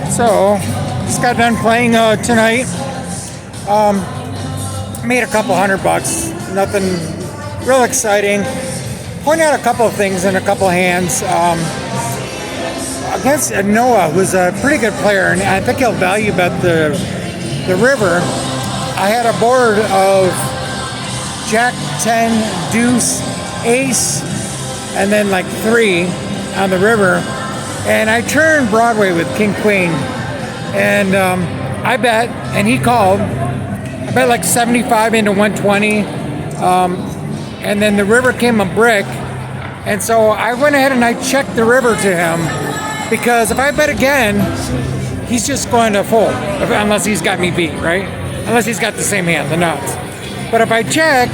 So, just got done playing tonight. Made a couple $100. Nothing real exciting. Point out a couple of things in a couple of hands. Against Noah, who's a pretty good player, and I think he'll value bet the river. I had a board of Jack 10, Deuce, Ace, and then like 3 on the river. And I turned Broadway with King Queen. And I bet, and he called. I bet like 75 into 120. And then the river came a brick. And so I went ahead and I checked the river to him. Because if I bet again, he's just going to fold. Unless he's got me beat, right? Unless he's got the same hand, the nuts. But if I check,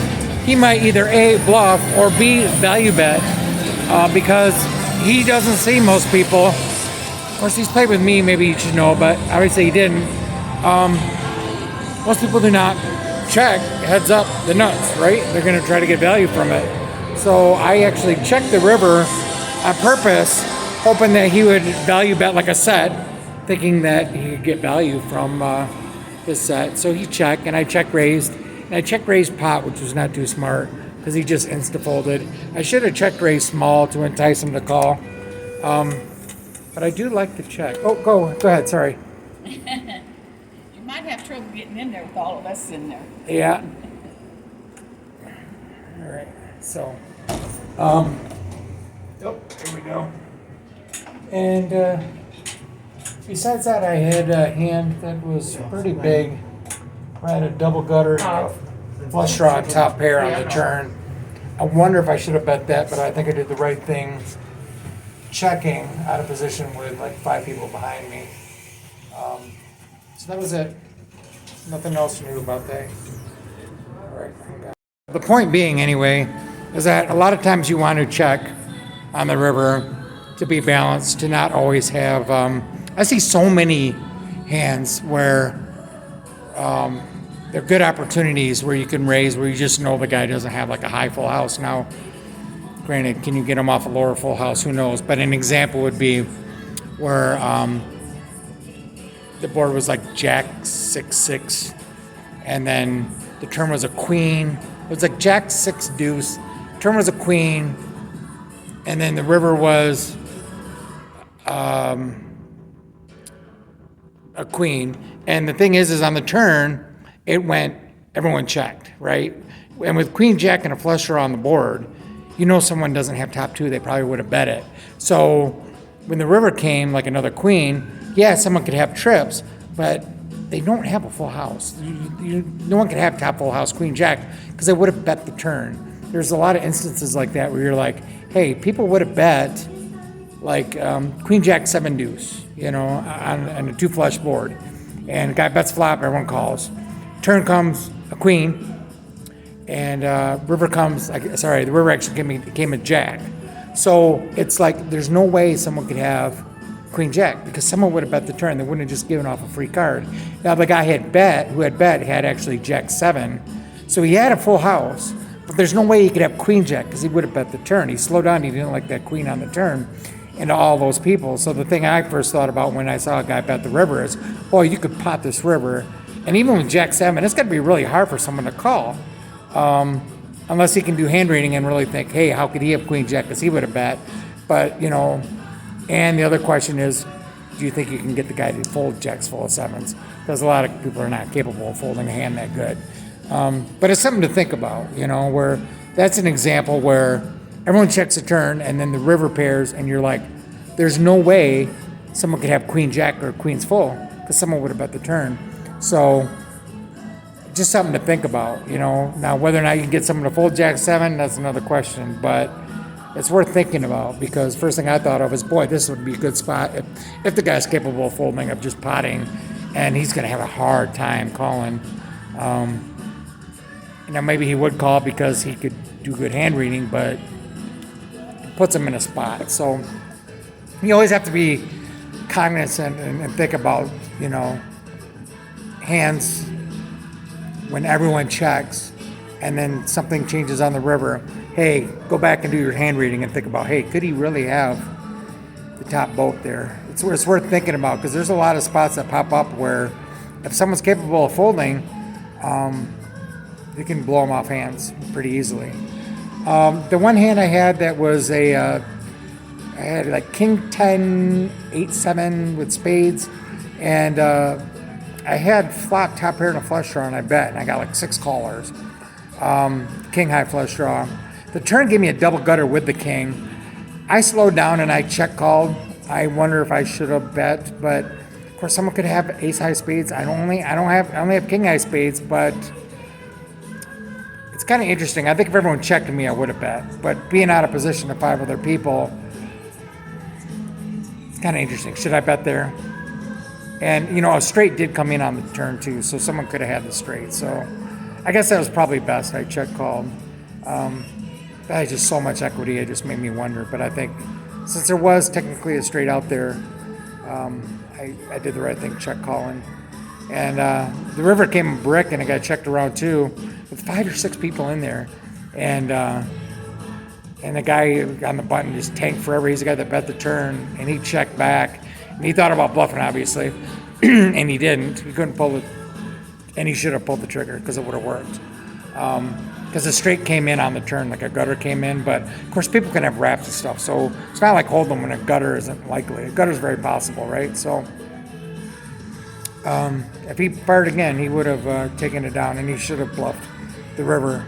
he might either A, bluff, or B, value bet. Because he doesn't see most people. Of course, he's played with me, maybe you should know, but obviously he didn't. Most people do not check heads up the nuts, right? They're going to try to get value from it. So I actually checked the river on purpose, hoping that he would value bet like a set, thinking that he could get value from his set. So he checked, and I check raised. And I check raised pot, which was not too smart, because he just insta-folded. I should have checked raised small to entice him to call. But I do like to check. Oh, go ahead, sorry. You might have trouble getting in there with all of us in there. Yeah. All right, so. Here we go. And besides that, I had a hand that was pretty big. I had a double gutter, flush draw, top pair on the turn. I wonder if I should have bet that, but I think I did the right thing, checking out of position with like 5 people behind me. So that was it. Nothing else new about that. All right. The point being, anyway, is that a lot of times you want to check on the river to be balanced, to not always have. I see so many hands where they're good opportunities where you can raise, where you just know the guy doesn't have like a high full house. Now, granted, can you get him off a lower full house? Who knows? But an example would be where the board was like Jack 6-6, and then the turn was a queen. It was like Jack 6 deuce. Turn was a queen, and then the river was a queen. And the thing is on the turn, everyone checked, right? And with queen jack and a flush draw on the board, you know someone doesn't have top 2, they probably would have bet it. So when the river came, like another queen, yeah, someone could have trips, but they don't have a full house. No one could have top full house queen jack because they would have bet the turn. There's a lot of instances like that where you're like, hey, people would have bet like queen jack 7 deuce, on a 2 flush board. And guy bets flop, everyone calls. Turn comes a queen, and the river actually came a jack. So it's like there's no way someone could have queen jack because someone would have bet the turn. They wouldn't have just given off a free card. Now the guy who had bet had actually jack 7, so he had a full house, but there's no way he could have queen jack because he would have bet the turn. He slowed down. He didn't like that queen on the turn. And all those people. So the thing I first thought about when I saw a guy bet the river is, boy, you could pot this river. And even with Jack 7, it's got to be really hard for someone to call. Unless he can do hand reading and really think, hey, how could he have Queen Jack? Because he would have bet. But, and the other question is, do you think you can get the guy to fold Jacks full of 7s? Because a lot of people are not capable of folding a hand that good. But it's something to think about, where that's an example where everyone checks a turn, and then the river pairs, and you're like, there's no way someone could have queen jack or queens full because someone would have bet the turn. So just something to think about, Now, whether or not you can get someone to fold jack 7, that's another question, but it's worth thinking about because first thing I thought of is, boy, this would be a good spot if the guy's capable of folding, of just potting, and he's going to have a hard time calling. Maybe he would call because he could do good hand reading, but puts him in a spot. So you always have to be cognizant and think about, hands when everyone checks and then something changes on the river. Hey, go back and do your hand reading and think about, hey, could he really have the top boat there? it's worth thinking about because there's a lot of spots that pop up where if someone's capable of folding, you can blow them off hands pretty easily. The one hand I had that was I had like King 10, 8-7 with spades, and I had flop, top pair, and a flush draw, and I bet, and I got like 6 callers. King high flush draw. The turn gave me a double gutter with the king. I slowed down and I check called. I wonder if I should have bet, but of course someone could have ace high spades. I only have king high spades, but it's kind of interesting. I think if everyone checked me, I would have bet. But being out of position to 5 other people, it's kind of interesting. Should I bet there? And a straight did come in on the turn too, so someone could have had the straight. So I guess that was probably best. I check called. That had just so much equity, it just made me wonder. But I think since there was technically a straight out there, I did the right thing, check calling. And the river came a brick, and I got checked around too, with 5 or 6 people in there. And the guy on the button just tanked forever. He's the guy that bet the turn, and he checked back. And he thought about bluffing, obviously, and he didn't. He couldn't pull it, and he should have pulled the trigger because it would have worked. Because the straight came in on the turn, like a gutter came in, but of course people can have wraps and stuff, so it's not like hold'em when a gutter isn't likely. A gutter is very possible, right? So if he fired again, he would have taken it down, and he should have bluffed the river.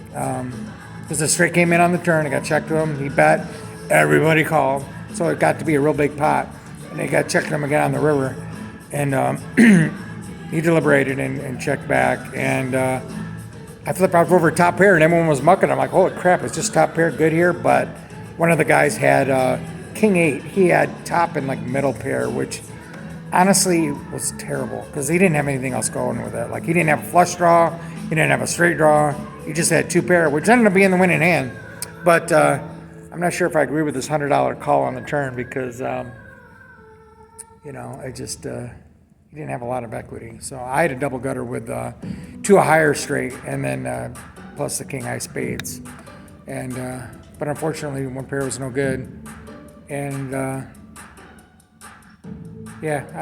Because the straight came in on the turn, it got checked to him, he bet, everybody called, so it got to be a real big pot, and they got checked to him again on the river, and he deliberated and checked back, and I flipped out over top pair, and everyone was mucking. I'm like, holy crap, it's just top pair, good here. But one of the guys had King 8. He had top and like middle pair, which honestly was terrible because he didn't have anything else going with it. Like he didn't have a flush draw, he didn't have a straight draw. He just had 2 pair, which ended up being the winning hand. But I'm not sure if I agree with this $100 call on the turn because, I just... he didn't have a lot of equity. So I had a double gutter with 2 a higher straight and then plus the king high spades. And but unfortunately 1 pair was no good. And I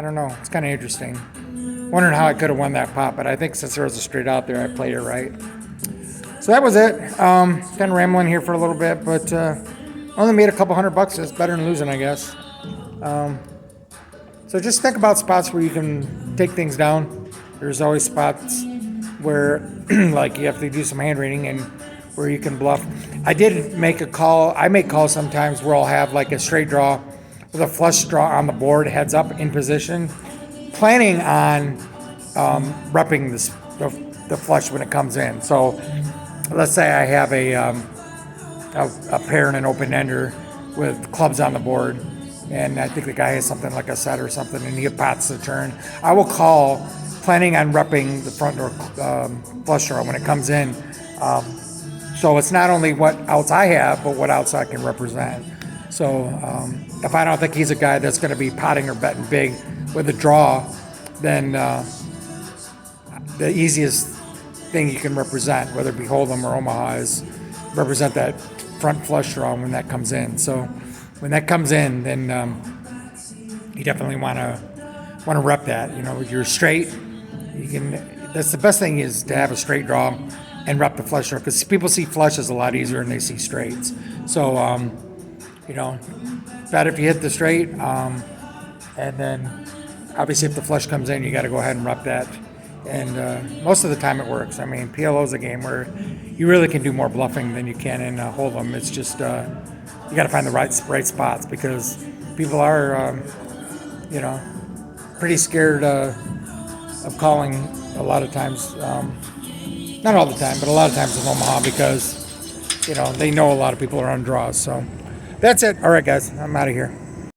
don't know. It's kind of interesting. Wondering how I could have won that pot, but I think since there was a straight out there, I played it right. So that was it. Kind of rambling here for a little bit, but only made a couple $100. It's better than losing, I guess. So just think about spots where you can take things down. There's always spots where like you have to do some hand reading and where you can bluff. I did make a call. I make calls sometimes where I'll have like a straight draw with a flush draw on the board, heads up in position, planning on repping the flush when it comes in. So let's say I have a pair and an open ender with clubs on the board. And I think the guy has something like a set or something, and he pots the turn. I will call, planning on repping the front door flush draw when it comes in. So it's not only what outs I have, but what outs I can represent. So if I don't think he's a guy that's going to be potting or betting big with a draw, then the easiest thing you can represent, whether it be Hold'em or Omaha, is represent that front flush draw when that comes in. So when that comes in, then you definitely want to rep that. With your straight, you can. That's the best thing is to have a straight draw and rep the flush draw because people see flushes a lot easier than they see straights. So bet if you hit the straight, and then obviously if the flush comes in, you got to go ahead and rep that. And most of the time it works. I mean, PLO is a game where you really can do more bluffing than you can in Hold'em. It's just you got to find the right spots because people are, pretty scared of calling a lot of times. Not all the time, but a lot of times in Omaha because, they know a lot of people are on draws. So that's it. All right, guys, I'm out of here.